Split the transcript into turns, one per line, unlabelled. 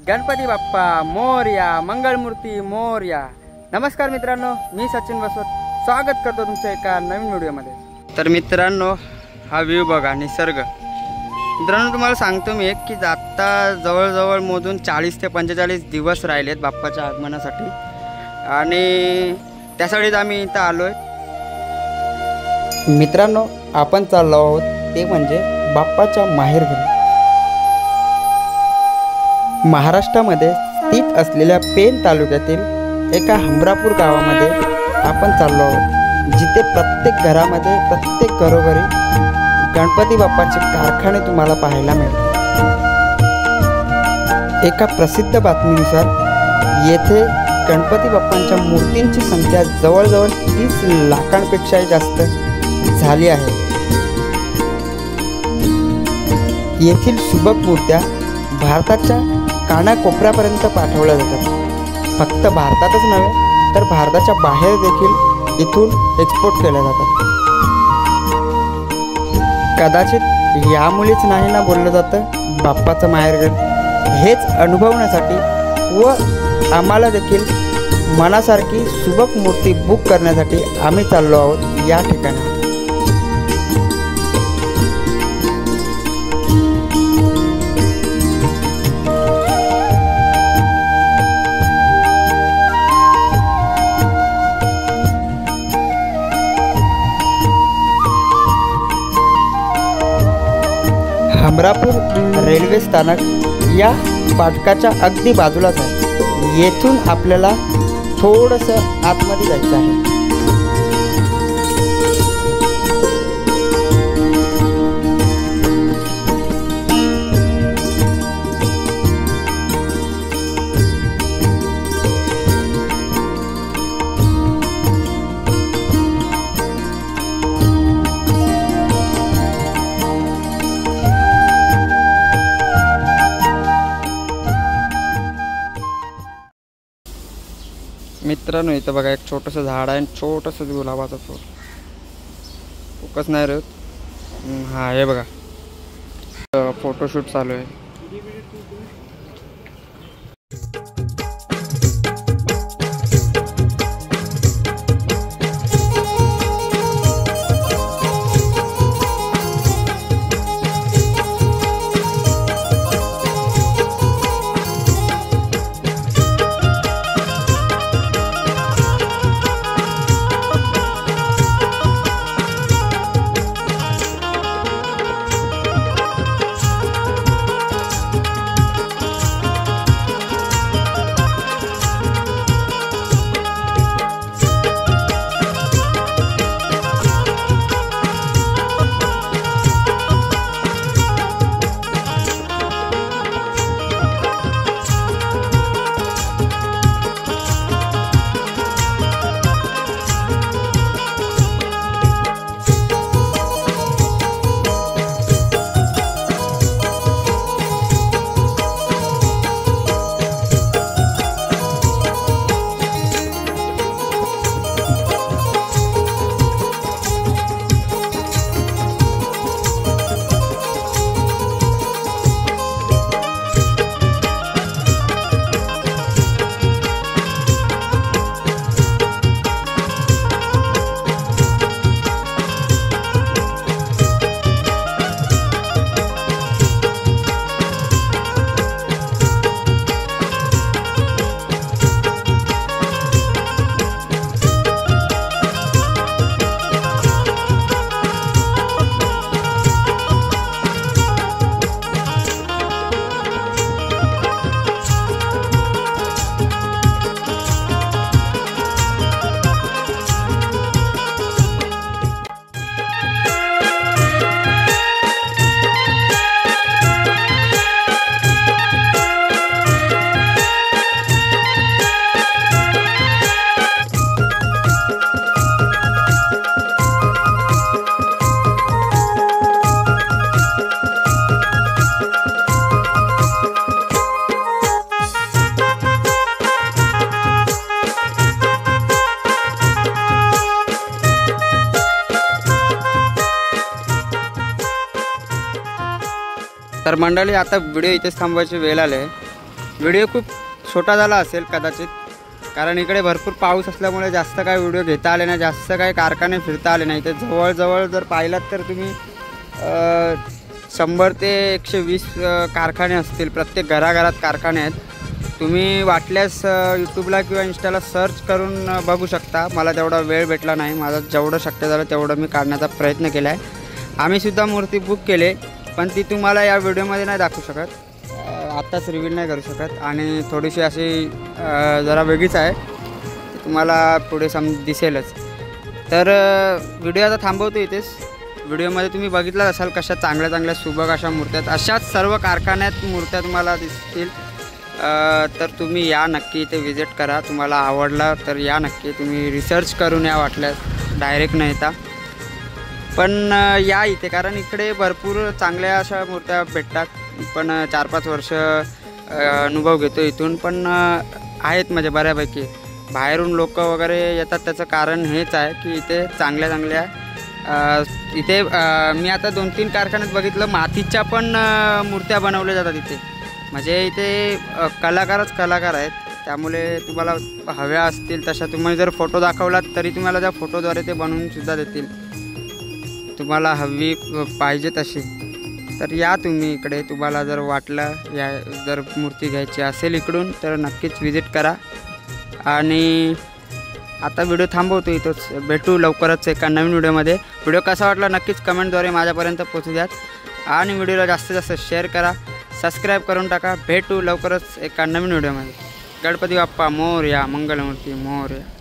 गणपती बाप्पा मोरया, मंगलमूर्ती मोरया। नमस्कार मित्रांनो, मी सचिन बसवत स्वागत करतो तुमचं एका नवीन व्हिडिओमध्ये। तर मित्रांनो, हा व्ह्यू बघा, निसर्ग। मित्रांनो तुम्हाला सांगतो मी की आता जवळजवळ मोजून 40 ते 45 दिवस राहिलेत बाप्पाच्या आगमनासाठी आणि त्यासाठीच आम्ही इथं आलोय। मित्रांनो, आपण चाललो आहोत ते म्हणजे बाप्पाच्या माहेरघरी। महाराष्ट्रामध्ये स्थित असलेल्या पेण तालुक्यातील एका हमरापूर गावामध्ये आपण चाललो आहोत, जिथे प्रत्येक घरामध्ये प्रत्येक घरोघरी गणपती बाप्पाचे कारखाने तुम्हाला पाहायला मिळतात। एका प्रसिद्ध बातमीनुसार येथे गणपती बाप्पांच्या मूर्तींची संख्या जवळजवळ 30 लाखांपेक्षाही जास्त झाली आहे। येथील सुबक मूर्त्या भारताच्या कानाकोपऱ्यापर्यंत पाठवल्या जातात। फक्त भारतातच नव्हे तर भारताच्या बाहेर देखील इथून एक्सपोर्ट केल्या जातात। कदाचित यामुळेच नाही ना बोललं जातं बाप्पाचं माहेरघर। हेच अनुभवण्यासाठी व आम्हाला देखील मनासारखी सुबक मूर्ती बुक करण्यासाठी आम्ही चाललो आहोत या ठिकाणी। हमरापूर रेल्वे स्थानक या फाटकाच्या अगदी बाजूलाच आहे। येथून आपल्याला थोडंसं आतमध्ये जायचं आहे। मित्रांनो, इथं बघा एक छोटंसं झाड आहे, छोटंसं गुलाबाचं फूल। फोकस नाही रे। हा, हे बघा फोटोशूट चालू आहे। तर मंडळी, आता व्हिडिओ इथेच थांबवायची वेळ आली आहे। व्हिडिओ खूप छोटा झाला असेल कदाचित, कारण इकडे भरपूर पाऊस असल्यामुळे जास्त काय व्हिडिओ घेता आले नाही, जास्त काय कारखाने फिरता आले नाही. तर जवळजवळ जर पाहिलात तर तुम्ही 100 ते 120 कारखाने असतील. प्रत्येक घराघरात कारखाने आहेत. तुम्ही वाटल्यास यूट्यूबला किंवा इंस्टाला सर्च करून बघू शकता. मला तेवढा वेळ भेटला नाही, माझं जेवढं शक्य झालं तेवढं मी काढण्याचा प्रयत्न केला आहे. आम्हीसुद्धा मूर्ती बुक केले, पण ती तुम्हाला या व्हिडिओमध्ये नाही दाखवू शकत, आत्ताच रिव्हील नाही करू शकत. आणि थोडीशी अशी जरा वेगळीच आहे, तुम्हाला पुढे दिसेलच. तर व्हिडिओ आता थांबवतो इथेच. व्हिडिओमध्ये तुम्ही बघितलं असाल कशा चांगल्या चांगल्या सुबक अशा मूर्त्या आहेत. अशाच सर्व कारखान्यात मूर्त्या तुम्हाला दिसतील. तर तुम्ही या नक्की इथे विजिट करा. तुम्हाला आवडला तर या नक्की. तुम्ही रिसर्च करून या वाटल्यास, डायरेक्ट न येता पण या इथे, कारण इकडे भरपूर चांगल्या अशा मूर्त्या भेटतात. पण 4-5 वर्ष अनुभव घेतो इथून, पण आहेत म्हणजे बऱ्यापैकी. बाहेरून लोक वगैरे येतात. त्याचं कारण हेच आहे की इथे चांगल्या चांगल्या इथे मी आता 2-3 कारखान्यात बघितलं मातीच्या पण मूर्त्या बनवल्या जातात इथे. म्हणजे इथे कलाकारच कलाकार आहेत. त्यामुळे तुम्हाला हव्या असतील तशा तुम्ही जर फोटो दाखवलात तरी तुम्हाला त्या फोटोद्वारे ते बनवूनसुद्धा देतील, तुम्हाला हवी पाहिजे तशी. तर या तुम्ही इकडे. तुम्हाला जर वाटलं या जर मूर्ती घ्यायची असेल इकडून तर नक्कीच विजिट करा. आणि आता व्हिडिओ थांबवतो इथंच. भेटू लवकरच एका नवीन व्हिडिओमध्ये. व्हिडिओ कसा वाटला नक्कीच कमेंटद्वारे माझ्यापर्यंत पोहोचू द्यात. आणि व्हिडिओला जास्तीत जास्त शेअर करा, सबस्क्राईब करून टाका. भेटू लवकरच एका नवीन व्हिडिओमध्ये. गणपती बाप्पा मोरया, मंगलमूर्ती मोरया.